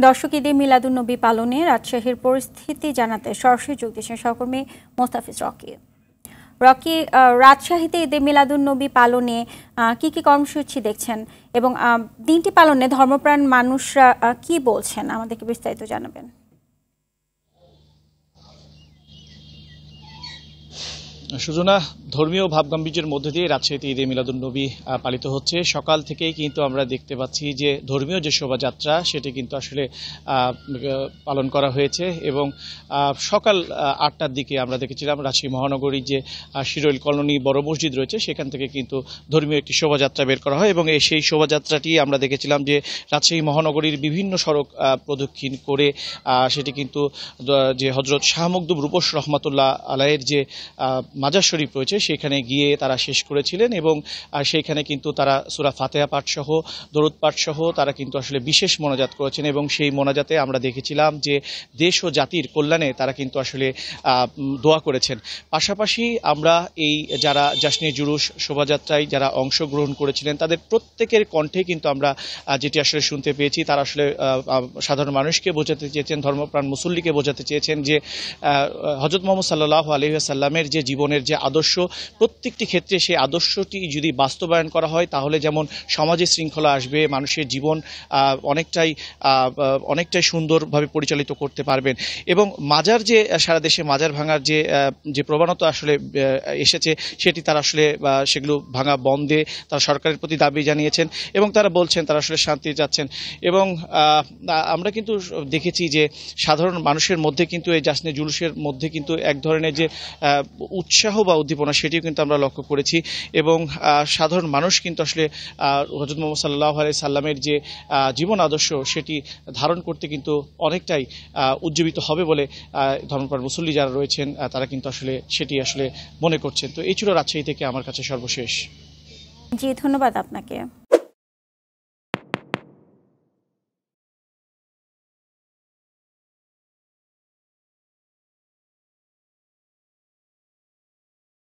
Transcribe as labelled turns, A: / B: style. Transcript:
A: দর্শক, ঈদে মিলাদুন্নবী পালনে রাজশাহীর পরিস্থিতি জানাতে সরাসরি যোগ দিয়েছেন সহকর্মী মোস্তাফিজ রকি। রাজশাহীতে ঈদে মিলাদুন্নবী পালনে কি কি কর্মসূচি দেখছেন এবং দিনটি পালনে ধর্মপ্রাণ মানুষরা কি বলছেন, আমাদেরকে বিস্তারিত জানাবেন।
B: সুজনা, ধর্মীয় ভাবগাম্ভীর্যের মধ্যে দিয়ে রাজশাহীতে ঈদে মিলাদুন্নবী পালিত হচ্ছে। সকাল থেকেই কিন্তু আমরা দেখতে পাচ্ছি যে ধর্মীয় যে শোভাযাত্রা সেটি কিন্তু আসলে পালন করা হয়েছে এবং সকাল 8টার দিকে আমরা দেখেছিলাম রাজশাহী মহানগরীর যে শিরোইল কলোনি বড় মসজিদ রয়েছে সেখান থেকে কিন্তু ধর্মীয় একটি শোভাযাত্রা বের করা হয় এবং সেই শোভাযাত্রাটি আমরা দেখেছিলাম যে রাজশাহী মহানগরীর বিভিন্ন সড়ক প্রদক্ষিণ করে সেটি কিন্তু যে হযরত শাহ মখদুম রূপস রহমাতুল্লাহ আলাইয়ের যে মাজার শরীফ রয়েছে সেখানে গিয়ে তারা শেষ করেছিলেন এবং সেইখানে কিন্তু তারা সূরা ফাতিহা পাঠ সহ দরুদ পাঠ সহ তারা কিন্তু আসলে বিশেষ মোনাজাত করেছেন এবং সেই মোনাজাতে আমরা দেখেছিলাম যে দেশ ও জাতির কল্যাণে তারা কিন্তু আসলে দোয়া করেছেন। পাশাপাশি আমরা এই যারা জাসনে জুলুস শোভাযাত্রায় যারা অংশগ্রহণ করেছিলেন তাদের প্রত্যেকের কণ্ঠে কিন্তু আমরা যেটি আসলে শুনতে পেয়েছি, তারা আসলে সাধারণ মানুষকে বোঝাতে চেয়েছেন, ধর্মপ্রাণ মুসল্লিকে বোঝাতে চেয়েছেন যে হযরত মুহাম্মদ সাল্লাল্লাহু আলাইহি ওয়াসাল্লামের যে জীবনের যে আদর্শ, প্রত্যেকটি ক্ষেত্রে সেই আদর্শটি যদি বাস্তবায়ন করা হয় তাহলে যেমন সমাজে শৃঙ্খলা আসবে, মানুষের জীবন অনেকটাই সুন্দরভাবে পরিচালিত করতে পারবেন এবং মাজার যে সারা দেশে মাজার ভাঙার যে প্রবণতা আসলে এসেছে সেটি তারা আসলে সেগুলো ভাঙা বন্ধে তারা সরকারের প্রতি দাবি জানিয়েছেন এবং তারা বলছেন তারা আসলে শান্তি চাচ্ছেন এবং আমরা কিন্তু দেখেছি যে সাধারণ মানুষের মধ্যে কিন্তু এই জাসনে জুলুসের মধ্যে কিন্তু এক ধরনের যে উৎসাহ বা উদ্দীপনা সেটিও কিন্তু আমরা লক্ষ্য করেছি এবং সাধারণ মানুষ কিন্তু আসলে হযরত মুহাম্মদ সাল্লাল্লাহু আলাইহি সাল্লামের যে জীবন আদর্শ সেটি ধারণ করতে কিন্তু অনেকটাই উজ্জীবিত হবে বলে ধর্মপ্রাণ মুসল্লি যারা রয়েছেন তারা কিন্তু আসলে সেটি আসলে মনে করছেন। তো এই ছিল রাজশাহী থেকে আমার কাছে সর্বশেষ।
A: জি, ধন্যবাদ আপনাকে।